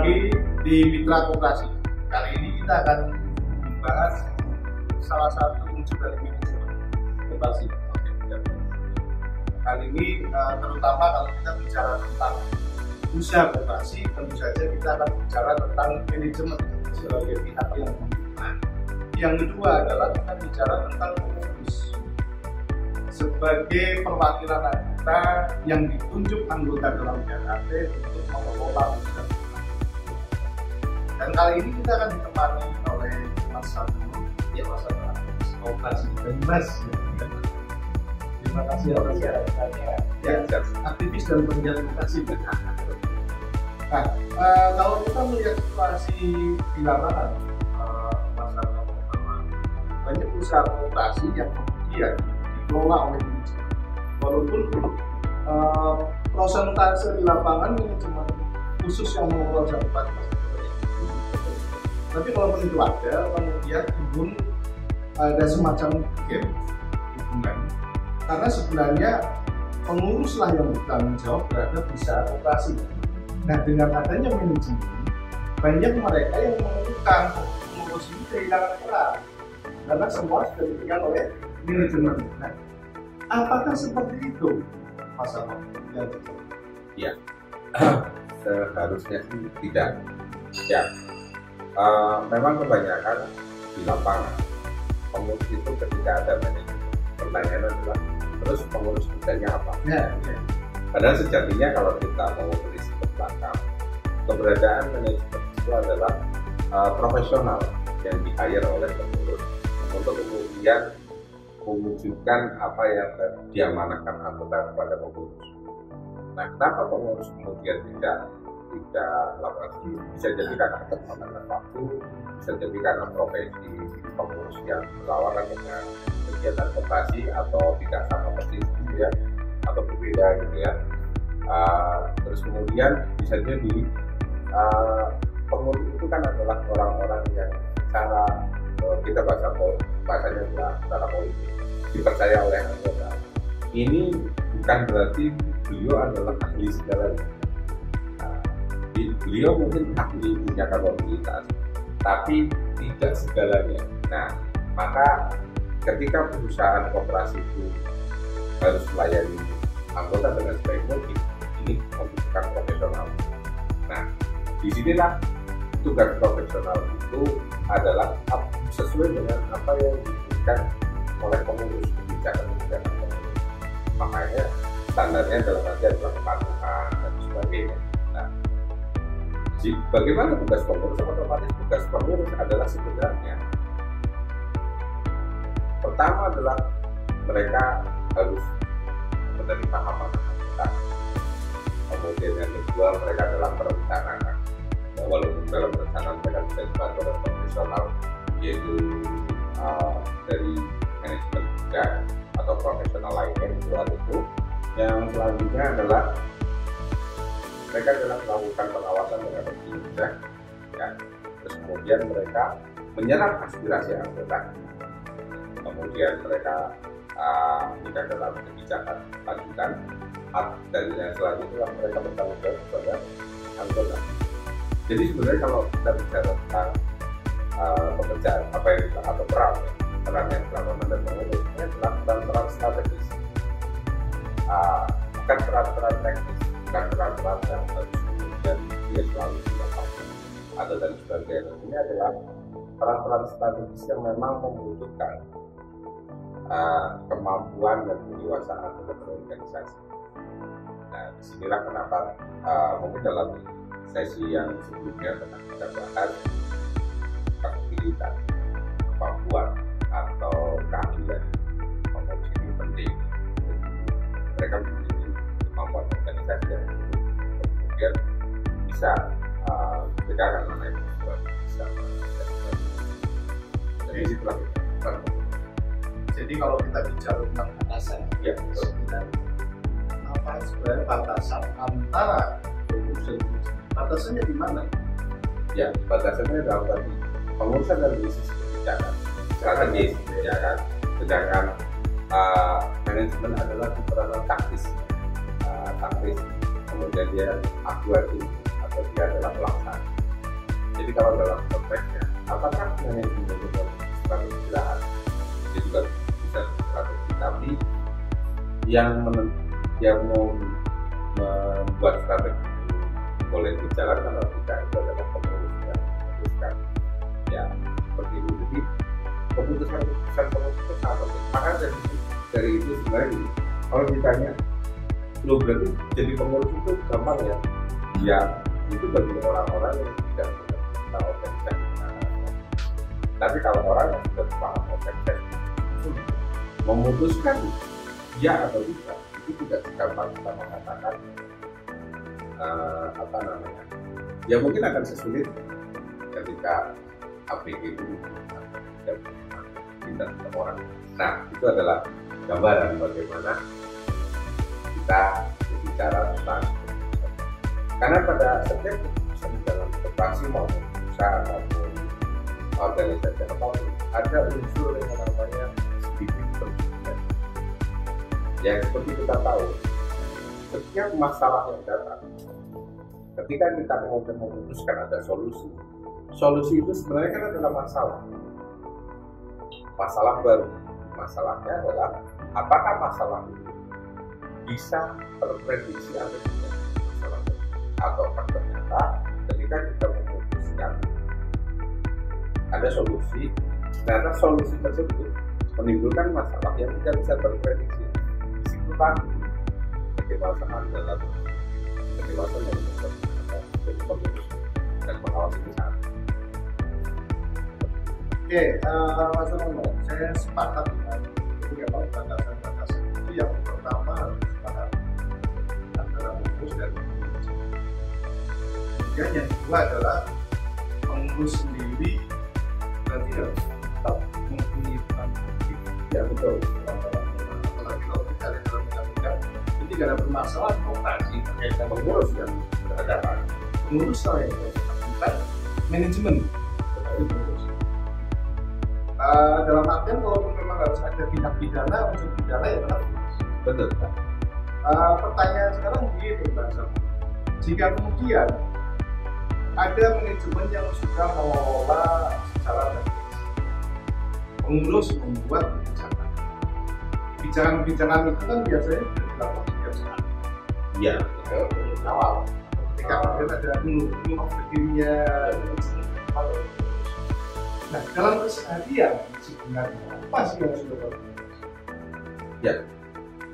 lagi di Mitra Koperasi. Kali ini kita akan membahas salah satu wujud dari manajemen koperasi. Kali ini terutama kalau kita bicara tentang usaha koperasi, tentu saja kita akan bicara tentang manajemen sebagai pihak yang membuat. Yang kedua adalah kita bicara tentang pengurus sebagai perwakilan anggota yang ditunjuk anggota dalam DKT untuk mengelola usaha. Dan kali ini kita akan ditemani oleh Mas Satu, ya Mas Satu, koperasi dan Mas. Terima kasih atas kehadirannya. Ya, aktivis dan penggiat koperasi. Nah, kalau kita melihat situasi di lapangan, Mas Satu, banyak usaha koperasi yang kemudian dikelola oleh manajemen. Walaupun prosentase di lapangan manajemen khusus yang mengelola usaha koperasi, tapi kalau itu ada, kemudian timbul ada semacam hubungan, karena sebenarnya penguruslah yang bertanggung jawab terhadap usaha koperasi. Nah, dengan adanya manajemen, banyak mereka yang menentukan pengurus ini kehilangan peran karena semua sudah dipegang oleh manajemen. Nah, apakah seperti itu, Mas Ahmad? Ya, seharusnya sih tidak. Ya. Memang kebanyakan di lapangan pengurus itu ketika ada manajemen, pertanyaan adalah terus pengurus kerjanya apa? Ya. Padahal sejatinya kalau kita mau berisi ke belakang, keberadaan manajemen itu adalah profesional yang di-hire oleh pengurus untuk kemudian mewujudkan apa yang diamanahkan anggota kepada pengurus. Nah, kenapa pengurus kemudian tidak lakukan sendiri? Bisa jadi karena keterbatasan waktu, bisa jadi karena profesi pengurus yang berlawanan dengan kegiatan koperasi atau tidak sama persis gitu ya, atau berbeda gitu ya. Terus kemudian bisa jadi pengurus itu kan adalah orang-orang yang secara kita bahasanya secara politik dipercaya oleh anggota. Ini bukan berarti beliau adalah ahli segalanya. Beliau mungkin ahli, punya kapabilitas, tapi tidak segalanya. Nah, maka ketika perusahaan koperasi itu harus melayani anggota dengan sebaik mungkin, ini membutuhkan profesional. Nah, disinilah tugas profesional itu adalah sesuai dengan apa yang diberikan oleh pengurus kebijakan. Makanya standarnya dalam arti adalah kepatuhan dan sebagainya. Nah, bagaimana tugas pengurus? Otomatis tugas pengurus adalah sebenarnya pertama adalah mereka harus menerima amanah kita. Kemudian yang kedua, mereka adalah merencanakan. Ya, walaupun dalam perencanaan mereka bisa dibantu oleh profesional, yaitu dari manajemen juga atau profesional lainnya itu. Yang selanjutnya adalah mereka adalah melakukan pengawasan terhadap kinerja, ya. Terus kemudian mereka menyerap aspirasi anggota, kemudian mereka tidak dalam kebijakan lanjutan, dan yang selanjutnya mereka bertanggung jawab kepada anggota. Jadi sebenarnya kalau kita bicara tentang pekerjaan apa yang kita atau peran yang dilakukan dan pengurus ini adalah peran strategis, bukan peran teknis, bukan peran yang harus kemudian dia selalu dilakukan atau dan sebagainya. Ini adalah peran strategis yang memang membutuhkan kemampuan dan kedewasaan untuk berorganisasi. Nah, disinilah kenapa mungkin dalam sesi yang sebelumnya pernah kita bahas kapabilitas, kemampuan atau keahlian pengurus ini penting. Mereka memiliki kemampuan organisasi yang kemudian bisa bedakan mana yang bisa. Jadi situlah kita. Jadi kalau kita bicara tentang batasan, ya betul. Apa sebenarnya batasan antara pengurus dan manajemen? Batasannya di mana? Ya, batasannya dalam tadi pengurusan dari sisi kebijakan, strategis, ya kan. Sedangkan manajemen adalah peranan taktis, kemudian dia aktuatif atau atau dia adalah pelaksana. Jadi kalau dalam konteksnya, apakah manajemen itu strategi lahan? Dia juga bisa strategi, tapi yang mau membuat strategi boleh dijalankan atau tidak itu adalah pengurus yang memutuskan. Ya seperti itu. Jadi keputusan pengurus itu sangat penting. Maka dari itu sebenarnya kalau ditanya, lo berarti jadi pengurus itu gampang ya? Ya itu bagi orang-orang yang tidak mengenal organisasi. Tapi kalau orang yang sudah paham organisasi memutuskan ya atau tidak, itu tidak segampang kita mengatakan ya mungkin akan sesulit ketika APG itu tidak orang. Nah itu adalah gambaran bagaimana kita berbicara tentang, karena pada setiap keputusan dalam koperasi maupun usaha maupun organisasi apapun ada unsur yang namanya sedikit perbedaan. Ya seperti kita tahu, setiap masalah yang datang, ketika kita kemudian memutuskan ada solusi itu sebenarnya kan adalah masalah baru. Masalahnya adalah apakah masalah itu bisa terprediksi atau tidak, atau ternyata ketika kita memutuskan ada solusi, ternyata solusi tersebut menimbulkan masalah yang tidak bisa terprediksi. Disitulah kedewasaan dalam pengurus dan pengawas itu sangat. Oke, Mas Romo, saya sepakat dengan batasan-batasan itu. Yang pertama harus sepakat antara pengurus dan pengurus. Kemudian yang kedua adalah pengurus sendiri berarti harus tetap mempunyai peran aktif. Ya betul. Apalagi kalau kita lihat dalam undang-undang, ketika ada permasalahan koperasi terkait dengan pengurus yang berhadapan, pengurus yang bukan manajemen dari pengurus. Dalam artian kalau memang harus ada tindak pidana, unsur pidana ya benar. Betul. Pertanyaan sekarang begini, Pak Sam. Jika kemudian ada manajemen yang sudah mengelola secara teknis, pengurus membuat kebijakan itu kan biasanya sudah dilakukan setiap saat. Iya. Awal. Ketika kemudian ada rule of the game-nya. Nah, dalam keseharian sebenarnya apa sih yang sudah dilakukan? Ya,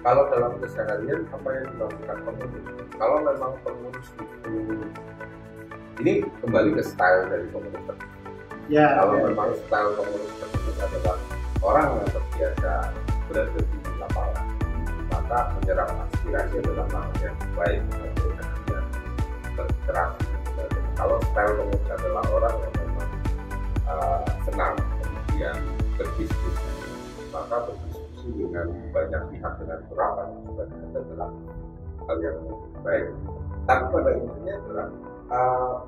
kalau dalam keseharian apa yang dilakukan pengurus? Kalau memang pengurus itu, ini kembali ke style dari pengurus tersebut. Ya, kalau memang style pengurus tersebut adalah orang yang terbiasa berada di lapangan, maka menyerap aspirasi adalah hal yang baik untuk dia berinteraksi. Kalau style pengurus adalah orang yang memang senang kemudian berdiskusi, maka berdiskusi dengan banyak pihak dengan berapat sebenarnya adalah hal yang baik. Tapi pada intinya adalah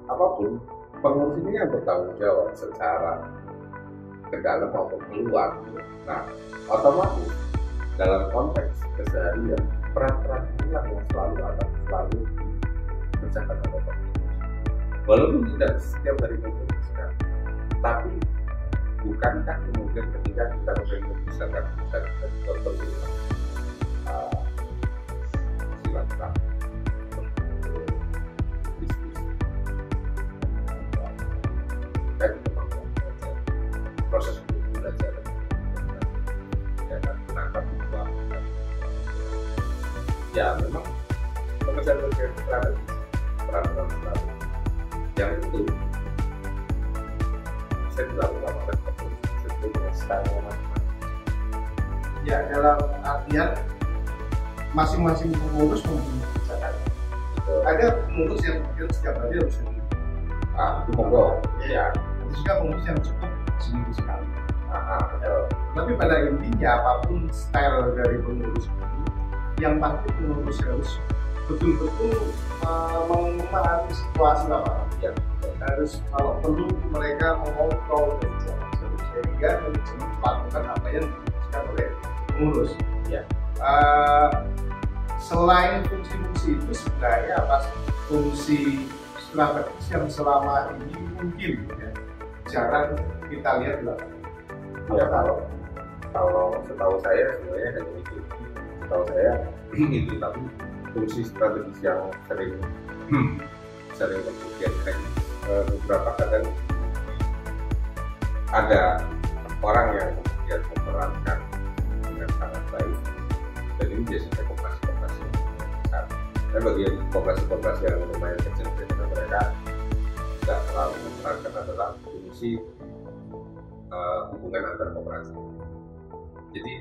apapun pengurus ini yang bertanggung jawab secara ke dalam maupun keluar. Nah, otomatis dalam konteks keseharian peran-peran inilah yang selalu dikerjakan oleh pengurus. Walaupun tidak setiap hari memutuskan, tapi bukankah kemudian ketika kita memutuskan bisa contoh silakan diskusi proses belajar dan menangkap ya memang pekerjaan strategis peran-peran strategis yang itu bisa dilakukan oleh sebelum style ya, dalam artian masing-masing pengurus mempunyai kebijakan. Ada pengurus yang kemudian setiap hari harus sendiri. Itu monggo. Ya, ada juga pengurus yang cukup seminggu sekali. Tapi pada intinya apapun style dari pengurus ini, yang pasti pengurus harus betul-betul memahami situasi lapangan. Ya, harus kalau perlu mereka mengontrol sehingga melakukan apa yang diputuskan oleh pengurus. Ya. Selain fungsi-fungsi itu sebenarnya apa sih fungsi strategis yang selama ini mungkin ya, jarang kita lihat di lapangan. Ya kalau setahu saya sebenarnya hanya itu. Setahu saya itu, tapi fungsi strategis yang sering kemudian beberapa kadang ada orang yang kemudian memerankan dengan sangat baik, dan ini biasanya koperasi-koperasi besar. Dan bagi koperasi-koperasi yang lumayan kecil, biasanya mereka tidak terlalu memerankan adalah fungsi hubungan antar koperasi. Jadi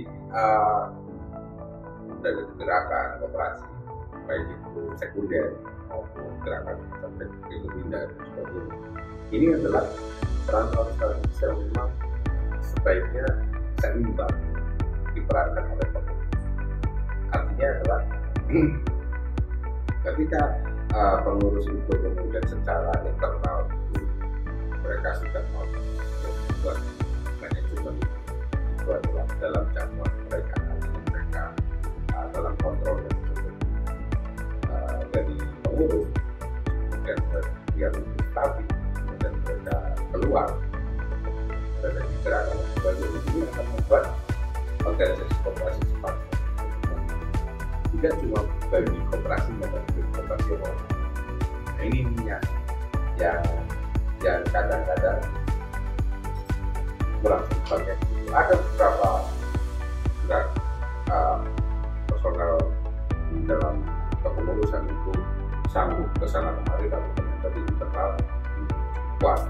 dari gerakan koperasi, baik itu sekunder maupun gerakan sampai itu pindah dan sebagainya, ini adalah peran strategis yang memang sebaiknya seimbang diperankan oleh pengurus. Artinya adalah ketika pengurus itu kemudian secara internal mereka sudah mau membuat manajemen itu adalah dalam jangkauan mereka dalam kontrol yang cukup dari pengurus, kemudian yang stabil, kemudian mereka keluar dari gerakan sebagai ini akan membuat organisasi koperasi semakin tidak cuma bagi koperasi maupun koperasi orang. Nah, ini yang kadang-kadang kurang banyak. Ada beberapa gerak personal di dalam kepengurusan itu sanggup kesana kemari, tapi ternyata di internal kuat,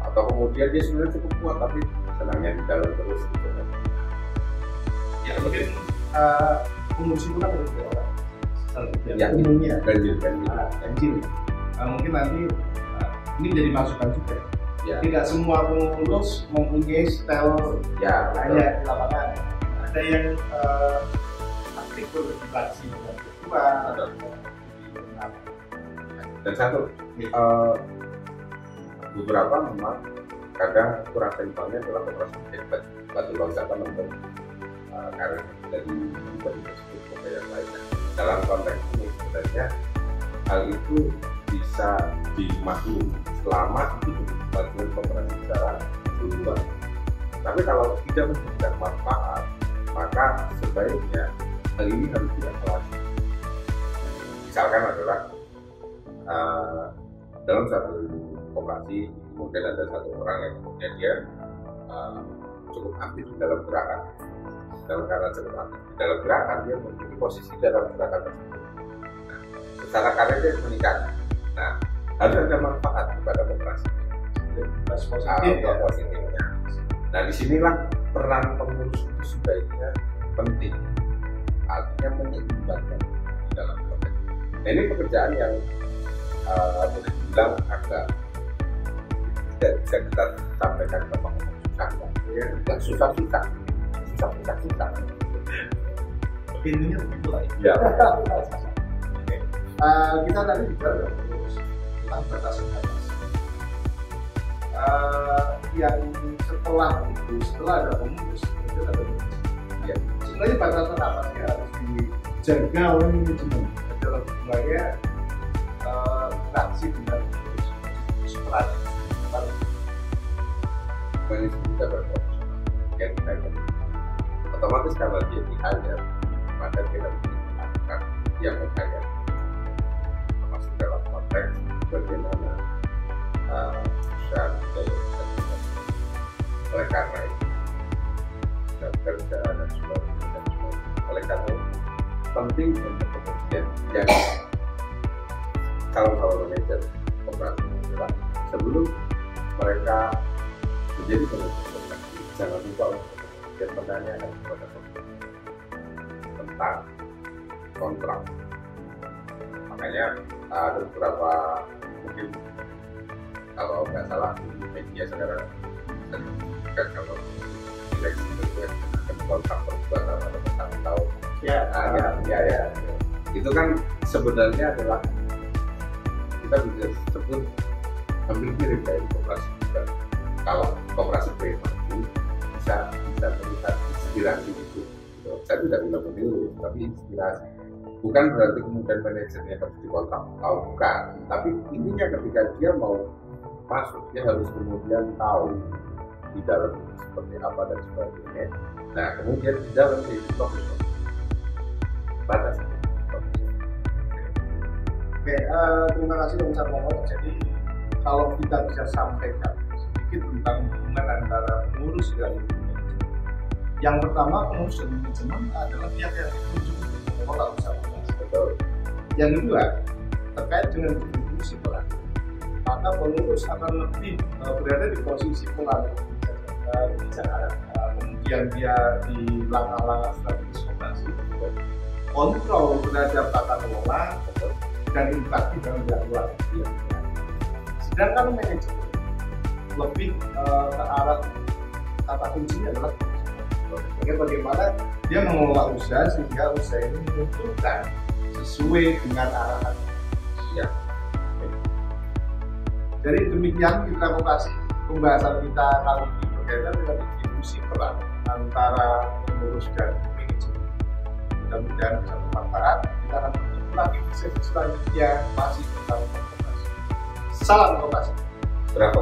atau kemudian dia sebenarnya cukup kuat tapi senangnya di dalam terus gitu kan. Ya mungkin pengurus itu kan ada dua orang, ya, umumnya ganjil. Mungkin nanti ini jadi masukan juga Ya. Tidak semua pengurus mempunyai style Ya, hanya di lapangan. Ada yang aktif berinteraksi dengan ketua, dan satu beberapa memang kadang kurang seimbangnya adalah koperasi batu loncatan untuk karir dari tersebut ke yang lainnya. Dalam konteks ini sebenarnya hal itu bisa dimaklumi selama itu bagian koperasi secara keseluruhan. Tapi kalau tidak memberikan manfaat, maka sebaiknya hal ini harus dievaluasi. Misalkan adalah dalam satu koperasi kemudian ada satu orang yang kemudian dia cukup aktif di dalam gerakan. Karena cukup aktif di dalam gerakan, dia memiliki posisi dalam gerakan tersebut. Nah, secara karir dia meningkat. Nah, harus ada manfaat kepada koperasi. Positifnya. Nah, disinilah peran pengurus itu sebaiknya penting. Artinya menyeimbangkan di dalam konteks. Nah, ini pekerjaan yang boleh dibilang agak tidak bisa kita sampaikan ke pengurus susah. Intinya begitu lah. Ya. Kita tadi bicara tentang batas-batas. Yang setelah ada pengurus, itu ada pengurus. Ya. Sebenarnya batasan apa sih harus dijaga oleh manajemen dalam hubungannya interaksi dengan pengurus peran. Manajemen kita berprofesional yang kita otomatis kalau dia dihajar, maka dia harus melakukan yang berhajar, termasuk dalam konteks bagaimana perusahaan oleh karena itu dan kerja dan sebagainya. Oleh karena itu penting untuk kemudian yang kalau manajer koperasi adalah sebelum mereka menjadi pengurus, jangan lupa dan menanyakan kepada tentang kontrak. Makanya ada beberapa mungkin kalau nggak salah di media sekarang kan kalau direksi itu akan kontrak perbuatan atau bertahun tahun. Ya. Itu kan sebenarnya adalah kita bisa sebut hampir mirip dari koperasi juga. Kalau koperasi pribadi bisa melihat inspirasi itu. Saya tidak bilang meniru, tapi inspirasi. Bukan berarti kemudian manajernya harus dikontrak, bukan. Tapi intinya ketika dia mau masuk, dia harus kemudian tahu di dalam seperti apa dan sebagainya. Nah, kemudian di dalam itu profesional. Batasnya. Oke, terima kasih Bung Sarmono. Jadi kalau kita bisa sampaikan sedikit tentang hubungan antara pengurus dan manajemen. Yang pertama, pengurus dan manajemen adalah pihak yang ditunjuk untuk mengelola usaha. Betul. Yang kedua, terkait dengan distribusi peran, maka pengurus akan lebih berada di posisi pengambil kebijakan. Kemudian dia di langkah-langkah strategis operasi, kontrol terhadap tata kelola, dan interaksi dalam jadwal. Sedangkan manajemen lebih ke arah kata kuncinya adalah bagaimana dia mengelola usaha sehingga usaha ini menguntungkan sesuai dengan arahan. Ya. Jadi demikian kita lokasi pembahasan kita kali ini berkaitan dengan distribusi peran antara pengurus dan manajemen. Mudah-mudahan bisa bermanfaat. Kita akan bertemu lagi di sesi selanjutnya masih tentang komunikasi. Salam komunikasi. Berapa?